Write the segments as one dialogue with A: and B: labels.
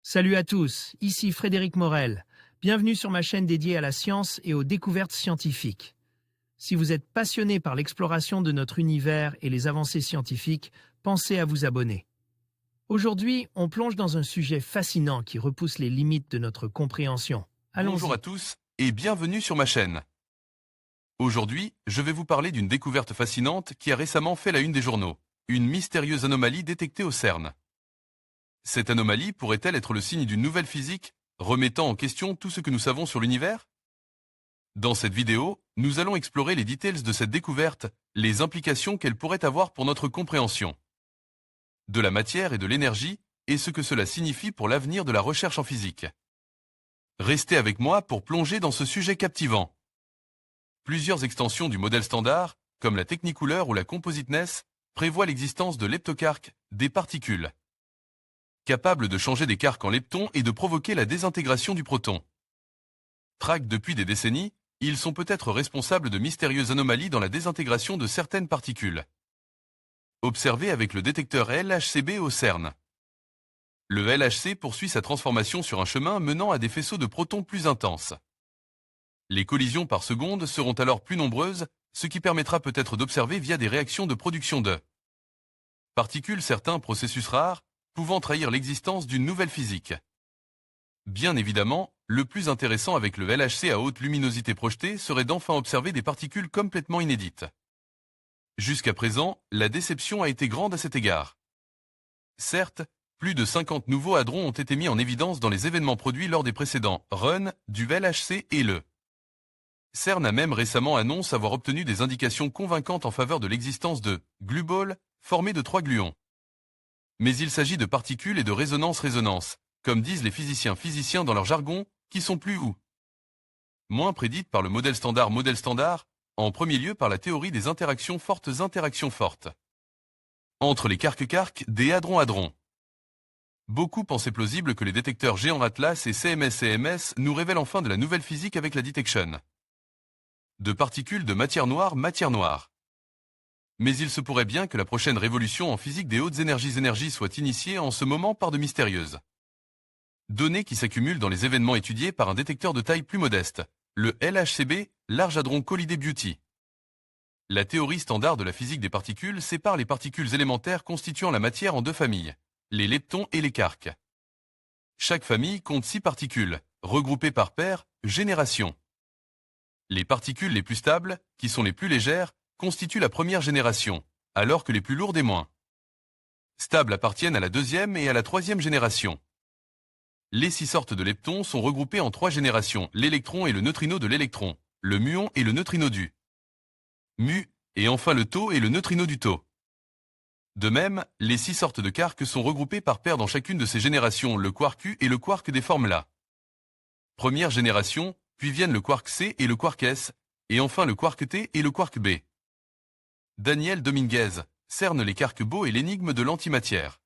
A: Salut à tous, ici Frédéric Morel. Bienvenue sur ma chaîne dédiée à la science et aux découvertes scientifiques. Si vous êtes passionné par l'exploration de notre univers et les avancées scientifiques, pensez à vous abonner. Aujourd'hui, on plonge dans un sujet fascinant qui repousse les limites de notre compréhension.
B: Bonjour
A: Allons-y.
B: à tous et bienvenue sur ma chaîne. Aujourd'hui, je vais vous parler d'une découverte fascinante qui a récemment fait la une des journaux. Une mystérieuse anomalie détectée au CERN. Cette anomalie pourrait-elle être le signe d'une nouvelle physique, remettant en question tout ce que nous savons sur l'univers? Dans cette vidéo, nous allons explorer les details de cette découverte, les implications qu'elle pourrait avoir pour notre compréhension de la matière et de l'énergie, et ce que cela signifie pour l'avenir de la recherche en physique. Restez avec moi pour plonger dans ce sujet captivant. Plusieurs extensions du modèle standard, comme la Technicolor ou la Compositeness, prévoient l'existence de leptoquarks, des particules capables de changer des quarks en leptons et de provoquer la désintégration du proton. Traqués depuis des décennies, ils sont peut-être responsables de mystérieuses anomalies dans la désintégration de certaines particules. Observé avec le détecteur LHCb au CERN. Le LHC poursuit sa transformation sur un chemin menant à des faisceaux de protons plus intenses. Les collisions par seconde seront alors plus nombreuses, ce qui permettra peut-être d'observer via des réactions de production de particules certains processus rares, pouvant trahir l'existence d'une nouvelle physique. Bien évidemment, le plus intéressant avec le LHC à haute luminosité projetée serait d'enfin observer des particules complètement inédites. Jusqu'à présent, la déception a été grande à cet égard. Certes, plus de 50 nouveaux hadrons ont été mis en évidence dans les événements produits lors des précédents runs du LHC et le CERN a même récemment annoncé avoir obtenu des indications convaincantes en faveur de l'existence de glueballs formés de 3 gluons. Mais il s'agit de particules et de résonance-résonance, comme disent les physiciens dans leur jargon, qui sont plus ou moins prédites par le modèle standard, en premier lieu par la théorie des interactions fortes entre les quarks des hadrons-hadrons. Beaucoup pensaient plausible que les détecteurs géants Atlas et CMS nous révèlent enfin de la nouvelle physique avec la détection de particules de matière noire. Mais il se pourrait bien que la prochaine révolution en physique des hautes énergies soit initiée en ce moment par de mystérieuses données qui s'accumulent dans les événements étudiés par un détecteur de taille plus modeste, le LHCb, Large Hadron Collider Beauty. La théorie standard de la physique des particules sépare les particules élémentaires constituant la matière en deux familles, les leptons et les quarks. Chaque famille compte 6 particules, regroupées par paires, génération. Les particules les plus stables, qui sont les plus légères, constituent la première génération, alors que les plus lourdes et moins stables appartiennent à la deuxième et à la troisième génération. Les 6 sortes de leptons sont regroupées en 3 générations, l'électron et le neutrino de l'électron, le muon et le neutrino du mu, et enfin le tau et le neutrino du tau. De même, les 6 sortes de quarks sont regroupées par paires dans chacune de ces générations, le quark U et le quark des formes La. Première génération, puis viennent le quark C et le quark S, et enfin le quark T et le quark B. Daniel Dominguez cerne les quarks beaux et l'énigme de l'antimatière.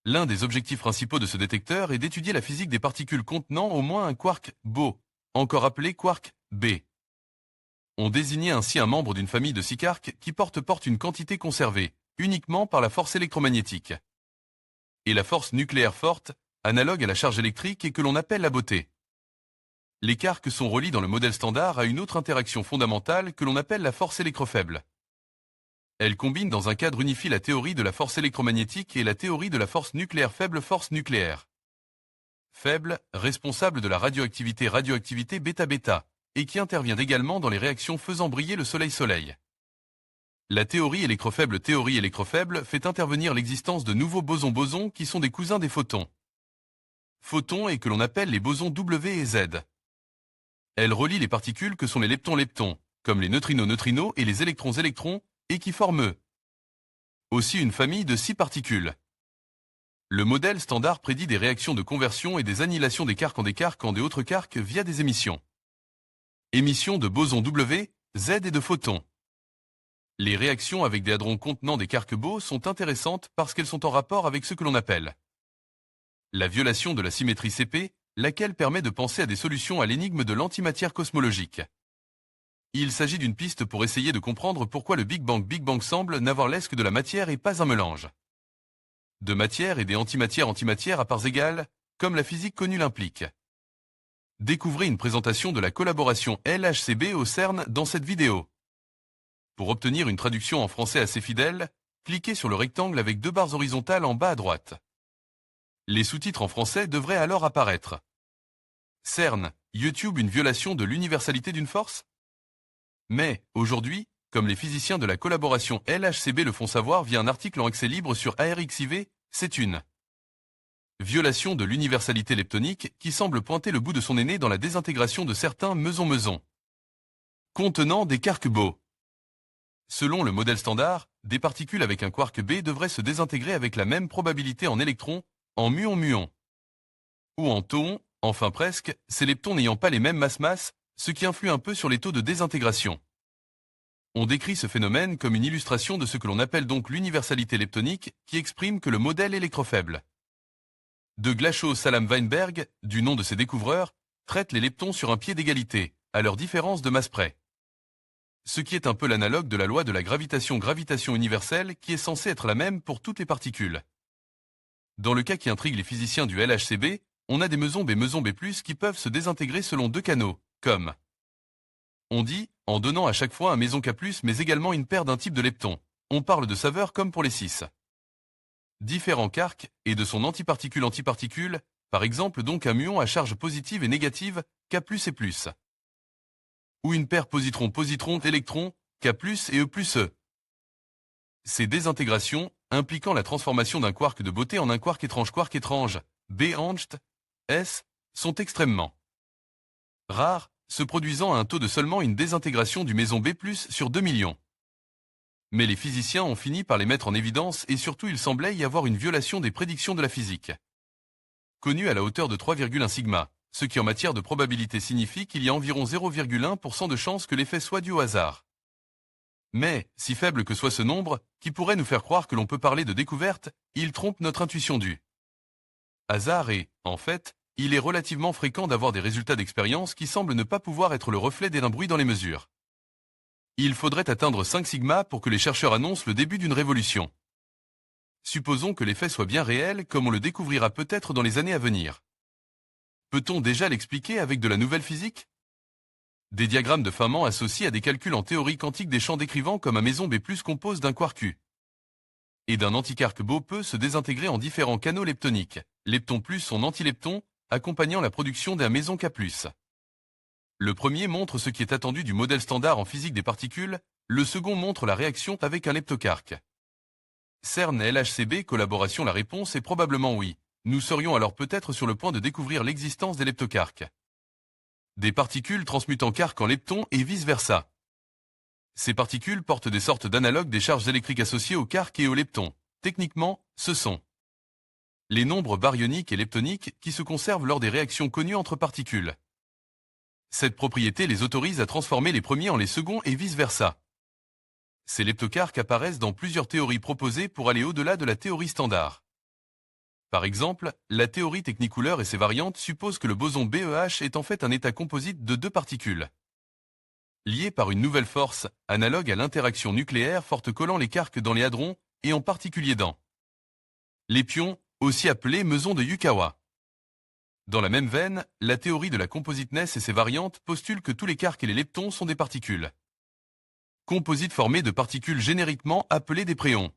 B: L'un des objectifs principaux de ce détecteur est d'étudier la physique des particules contenant au moins un quark beau, encore appelé quark B. On désignait ainsi un membre d'une famille de 6 quarks qui porte une quantité conservée, uniquement par la force électromagnétique. Et la force nucléaire forte, analogue à la charge électrique et que l'on appelle la beauté. Les quarks sont reliés dans le modèle standard à une autre interaction fondamentale que l'on appelle la force électrofaible. Elle combine dans un cadre unifié la théorie de la force électromagnétique et la théorie de la force nucléaire faible, force nucléaire faible, responsable de la radioactivité bêta-bêta, et qui intervient également dans les réactions faisant briller le soleil-soleil. La théorie électrofaible fait intervenir l'existence de nouveaux bosons qui sont des cousins des photons. Photons et que l'on appelle les bosons W et Z. Elle relie les particules que sont les leptons, comme les neutrinos et les électrons, et qui forment eux aussi une famille de 6 particules. Le modèle standard prédit des réactions de conversion et des annihilations des quarks en des autres quarks via des émissions. Émissions de bosons W, Z et de photons. Les réactions avec des hadrons contenant des quarks beaux sont intéressantes parce qu'elles sont en rapport avec ce que l'on appelle la violation de la symétrie CP, laquelle permet de penser à des solutions à l'énigme de l'antimatière cosmologique. Il s'agit d'une piste pour essayer de comprendre pourquoi le Big Bang semble n'avoir l'aise que de la matière et pas un mélange de matière et des antimatières à parts égales, comme la physique connue l'implique. Découvrez une présentation de la collaboration LHCb au CERN dans cette vidéo. Pour obtenir une traduction en français assez fidèle, cliquez sur le rectangle avec 2 barres horizontales en bas à droite. Les sous-titres en français devraient alors apparaître. CERN, YouTube, une violation de l'universalité d'une force? Mais, aujourd'hui, comme les physiciens de la collaboration LHCb le font savoir via un article en accès libre sur ARXIV, c'est une violation de l'universalité leptonique qui semble pointer le bout de son nez dans la désintégration de certains mesons contenant des quarks BO. Selon le modèle standard, des particules avec un quark B devraient se désintégrer avec la même probabilité en électrons, en muon-muon. Ou en tauon, enfin presque, ces leptons n'ayant pas les mêmes masses, ce qui influe un peu sur les taux de désintégration. On décrit ce phénomène comme une illustration de ce que l'on appelle donc l'universalité leptonique, qui exprime que le modèle électrofaible de Glashow-Salam-Weinberg, du nom de ses découvreurs, traite les leptons sur un pied d'égalité, à leur différence de masse près. Ce qui est un peu l'analogue de la loi de la gravitation universelle qui est censée être la même pour toutes les particules. Dans le cas qui intrigue les physiciens du LHCb, on a des mesons B qui peuvent se désintégrer selon 2 canaux, comme on dit, en donnant à chaque fois un meson K+, mais également une paire d'un type de lepton. On parle de saveur comme pour les 6 différents quarks et de son antiparticule, par exemple donc un muon à charge positive et négative, K+, et plus. Ou une paire positron-électron, K+, et E+E. Ces désintégrations, impliquant la transformation d'un quark de beauté en un quark étrange, B-angst, S, sont extrêmement rares, se produisant à un taux de seulement une désintégration du meson B+, sur 2 millions. Mais les physiciens ont fini par les mettre en évidence et surtout il semblait y avoir une violation des prédictions de la physique, connue à la hauteur de 3,1 sigma, ce qui en matière de probabilité signifie qu'il y a environ 0,1% de chance que l'effet soit dû au hasard. Mais, si faible que soit ce nombre, qui pourrait nous faire croire que l'on peut parler de découverte, il trompe notre intuition du hasard et, en fait, il est relativement fréquent d'avoir des résultats d'expérience qui semblent ne pas pouvoir être le reflet d'un bruit dans les mesures. Il faudrait atteindre 5 sigma pour que les chercheurs annoncent le début d'une révolution. Supposons que l'effet soit bien réel, comme on le découvrira peut-être dans les années à venir. Peut-on déjà l'expliquer avec de la nouvelle physique? Des diagrammes de Feynman associés à des calculs en théorie quantique des champs décrivant comme un meson B+ compose d'un quark U et d'un antiquark BO peut se désintégrer en différents canaux leptoniques, lepton plus son antilepton, accompagnant la production d'un meson K+. Le premier montre ce qui est attendu du modèle standard en physique des particules, le second montre la réaction avec un leptoquark. CERN et LHCb collaboration. La réponse est probablement oui. Nous serions alors peut-être sur le point de découvrir l'existence des leptoquarks. Des particules transmutant quark en leptons et vice-versa. Ces particules portent des sortes d'analogues des charges électriques associées au quark et au lepton. Techniquement, ce sont les nombres baryoniques et leptoniques qui se conservent lors des réactions connues entre particules. Cette propriété les autorise à transformer les premiers en les seconds et vice-versa. Ces leptoquarks apparaissent dans plusieurs théories proposées pour aller au-delà de la théorie standard. Par exemple, la théorie Technicolor et ses variantes supposent que le boson BeH est en fait un état composite de 2 particules liées par une nouvelle force, analogue à l'interaction nucléaire forte collant les quarks dans les hadrons, et en particulier dans les pions, aussi appelés mesons de Yukawa. Dans la même veine, la théorie de la compositeness et ses variantes postulent que tous les quarks et les leptons sont des particules composites formées de particules génériquement appelées des préons.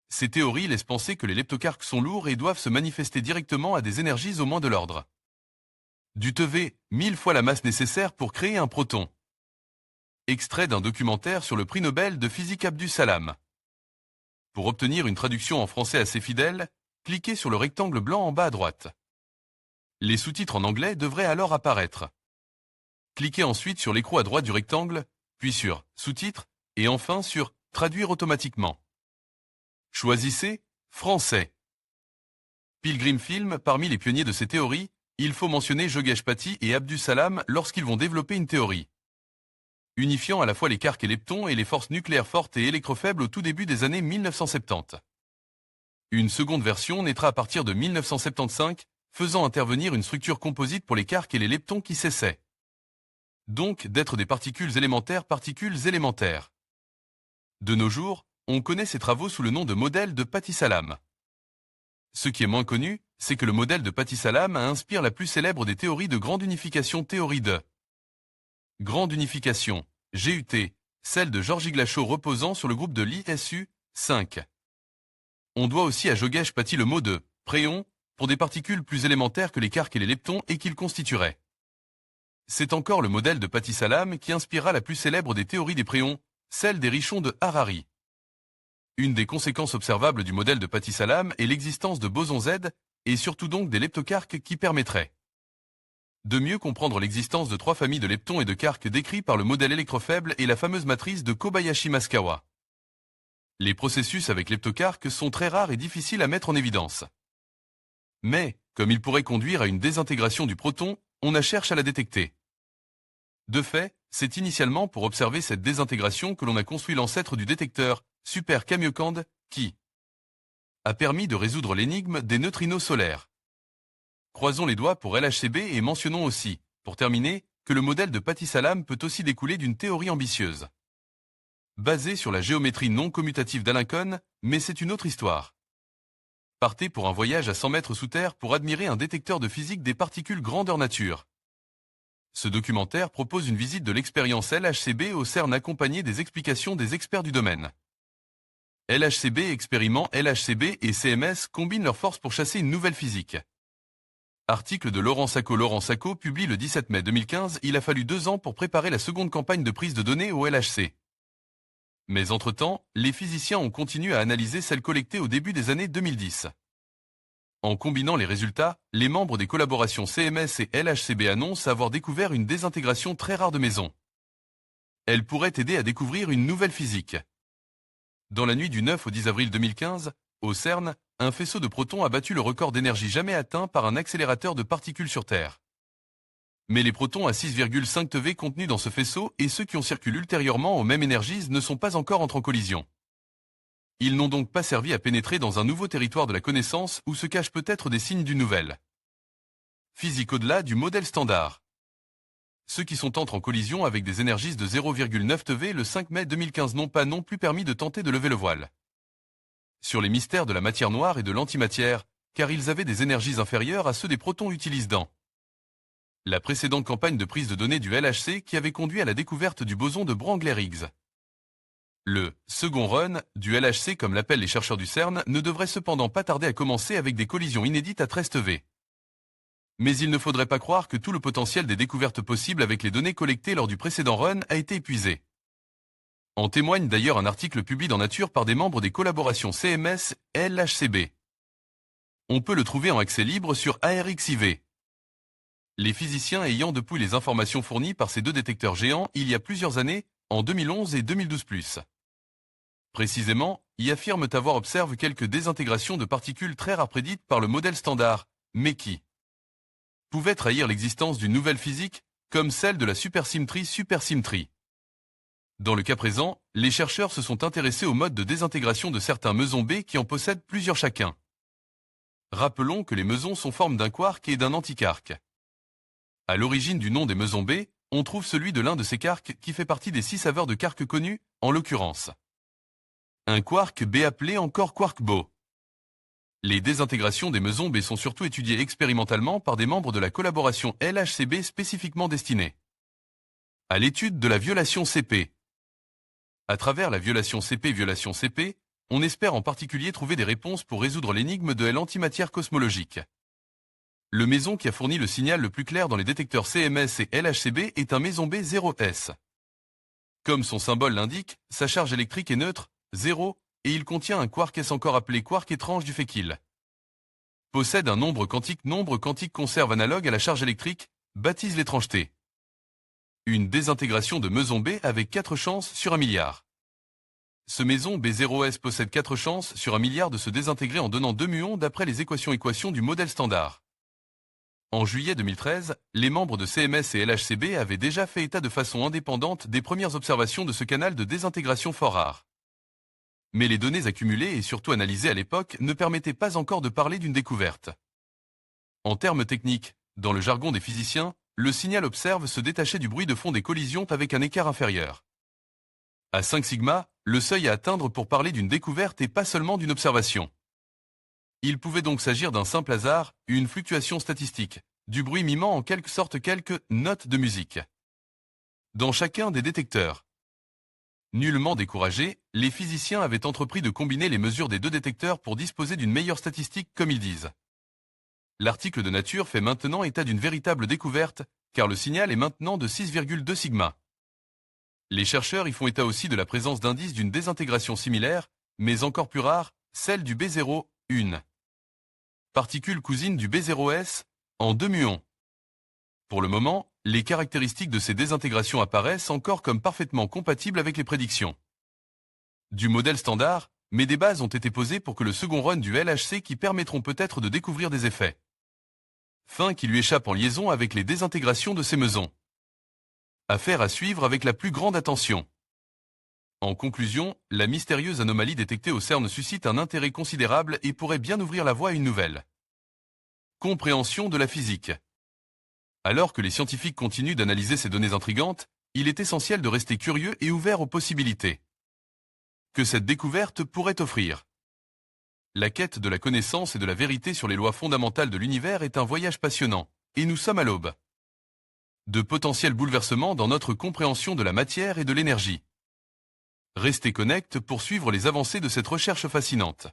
B: Ces théories laissent penser que les leptoquarks sont lourds et doivent se manifester directement à des énergies au moins de l'ordre du TeV, 1000 fois la masse nécessaire pour créer un proton. Extrait d'un documentaire sur le prix Nobel de physique Abdus Salam. Pour obtenir une traduction en français assez fidèle, cliquez sur le rectangle blanc en bas à droite. Les sous-titres en anglais devraient alors apparaître. Cliquez ensuite sur l'écrou à droite du rectangle, puis sur « Sous-titres » et enfin sur « Traduire automatiquement ». Choisissez « Français ». Pilgrim Film, parmi les pionniers de ces théories, il faut mentionner Yogesh Pathi et Abdus Salam lorsqu'ils vont développer une théorie unifiant à la fois les quarks et leptons et les forces nucléaires fortes et électrofaibles au tout début des années 1970. Une seconde version naîtra à partir de 1975, faisant intervenir une structure composite pour les quarks et les leptons qui cessaient donc d'être des particules élémentaires. De nos jours, on connaît ces travaux sous le nom de modèle de Pathi-Salam. Ce qui est moins connu, c'est que le modèle de Paty-Salam inspire la plus célèbre des théories de grande unification, théorie de grande unification, GUT, celle de Georgi Glashow reposant sur le groupe de l'ISU 5. On doit aussi à Yogesh Paty le mot de préon pour des particules plus élémentaires que les quarks et les leptons et qu'ils constitueraient. C'est encore le modèle de Paty-Salam qui inspirera la plus célèbre des théories des préons, celle des richons de Harari. Une des conséquences observables du modèle de Paty-Salam est l'existence de bosons Z, et surtout donc des leptoquarks qui permettraient de mieux comprendre l'existence de trois familles de leptons et de quarks décrits par le modèle électrofaible et la fameuse matrice de Kobayashi-Maskawa. Les processus avec leptoquarks sont très rares et difficiles à mettre en évidence. Mais, comme ils pourraient conduire à une désintégration du proton, on cherche à la détecter. De fait, c'est initialement pour observer cette désintégration que l'on a construit l'ancêtre du détecteur, Super Kamiokande, qui a permis de résoudre l'énigme des neutrinos solaires. Croisons les doigts pour LHCb et mentionnons aussi, pour terminer, que le modèle de Paty-Salam peut aussi découler d'une théorie ambitieuse, basée sur la géométrie non commutative d'Alain Kohn, mais c'est une autre histoire. Partez pour un voyage à 100 mètres sous terre pour admirer un détecteur de physique des particules grandeur nature. Ce documentaire propose une visite de l'expérience LHCb au CERN accompagnée des explications des experts du domaine. LHCb expériment LHCb et CMS combinent leurs forces pour chasser une nouvelle physique. Article de Laurent Sacco. Laurent Sacco publie le 17 mai 2015. Il a fallu 2 ans pour préparer la seconde campagne de prise de données au LHC. Mais entre-temps, les physiciens ont continué à analyser celles collectées au début des années 2010. En combinant les résultats, les membres des collaborations CMS et LHCb annoncent avoir découvert une désintégration très rare de mésons. Elle pourrait aider à découvrir une nouvelle physique. Dans la nuit du 9 au 10 avril 2015, au CERN, un faisceau de protons a battu le record d'énergie jamais atteint par un accélérateur de particules sur Terre. Mais les protons à 6,5 TeV contenus dans ce faisceau et ceux qui ont circulé ultérieurement aux mêmes énergies ne sont pas encore entrés en collision. Ils n'ont donc pas servi à pénétrer dans un nouveau territoire de la connaissance où se cachent peut-être des signes d'une nouvelle physique au-delà du modèle standard. Ceux qui sont entrés en collision avec des énergies de 0,9 TeV le 5 mai 2015 n'ont pas non plus permis de tenter de lever le voile sur les mystères de la matière noire et de l'antimatière, car ils avaient des énergies inférieures à ceux des protons utilisés dans la précédente campagne de prise de données du LHC qui avait conduit à la découverte du boson de Brangler-Higgs. Le second run du LHC, comme l'appellent les chercheurs du CERN, ne devrait cependant pas tarder à commencer avec des collisions inédites à 13 TeV. Mais il ne faudrait pas croire que tout le potentiel des découvertes possibles avec les données collectées lors du précédent run a été épuisé. En témoigne d'ailleurs un article publié dans Nature par des membres des collaborations CMS et LHCb. On peut le trouver en accès libre sur ARXIV. Les physiciens ayant depuis les informations fournies par ces deux détecteurs géants il y a plusieurs années, en 2011 et 2012+. Précisément, y affirment avoir observé quelques désintégrations de particules très rares prédites par le modèle standard, mais qui pouvaient trahir l'existence d'une nouvelle physique, comme celle de la supersymétrie. Dans le cas présent, les chercheurs se sont intéressés au mode de désintégration de certains mesons B qui en possèdent plusieurs chacun. Rappelons que les mesons sont forme d'un quark et d'un antiquark. À l'origine du nom des mesons B, on trouve celui de l'un de ces quarks qui fait partie des 6 saveurs de quark connus, en l'occurrence un quark B appelé encore quark Bo. Les désintégrations des mesons B sont surtout étudiées expérimentalement par des membres de la collaboration LHCb spécifiquement destinée à l'étude de la violation CP. À travers la violation CP, on espère en particulier trouver des réponses pour résoudre l'énigme de l'antimatière cosmologique. Le méson qui a fourni le signal le plus clair dans les détecteurs CMS et LHCb est un méson B0S. Comme son symbole l'indique, sa charge électrique est neutre, 0, et il contient un quark S encore appelé quark étrange du fait qu'il possède un nombre quantique conserve analogue à la charge électrique, baptise l'étrangeté. Une désintégration de meson B avec 4 chances sur 1 milliard. Ce méson B0S possède 4 chances sur 1 milliard de se désintégrer en donnant 2 muons d'après les équations du modèle standard. En juillet 2013, les membres de CMS et LHCb avaient déjà fait état de façon indépendante des premières observations de ce canal de désintégration fort rare. Mais les données accumulées et surtout analysées à l'époque ne permettaient pas encore de parler d'une découverte. En termes techniques, dans le jargon des physiciens, le signal observe se détacher du bruit de fond des collisions avec un écart inférieur à 5 sigma, le seuil à atteindre pour parler d'une découverte et pas seulement d'une observation. Il pouvait donc s'agir d'un simple hasard, une fluctuation statistique, du bruit mimant en quelque sorte quelques notes de musique. Dans chacun des détecteurs. Nullement découragés, les physiciens avaient entrepris de combiner les mesures des deux détecteurs pour disposer d'une meilleure statistique comme ils disent. L'article de Nature fait maintenant état d'une véritable découverte, car le signal est maintenant de 6,2 sigma. Les chercheurs y font état aussi de la présence d'indices d'une désintégration similaire, mais encore plus rare, celle du B0, une particule cousine du B0S, en 2 muons. Pour le moment, les caractéristiques de ces désintégrations apparaissent encore comme parfaitement compatibles avec les prédictions du modèle standard, mais des bases ont été posées pour que le second run du LHC qui permettront peut-être de découvrir des effets fins qui lui échappent en liaison avec les désintégrations de ces mesons. Affaire à suivre avec la plus grande attention. En conclusion, la mystérieuse anomalie détectée au CERN suscite un intérêt considérable et pourrait bien ouvrir la voie à une nouvelle compréhension de la physique. Alors que les scientifiques continuent d'analyser ces données intrigantes, il est essentiel de rester curieux et ouvert aux possibilités que cette découverte pourrait offrir. La quête de la connaissance et de la vérité sur les lois fondamentales de l'univers est un voyage passionnant, et nous sommes à l'aube de potentiels bouleversements dans notre compréhension de la matière et de l'énergie. Restez connectés pour suivre les avancées de cette recherche fascinante.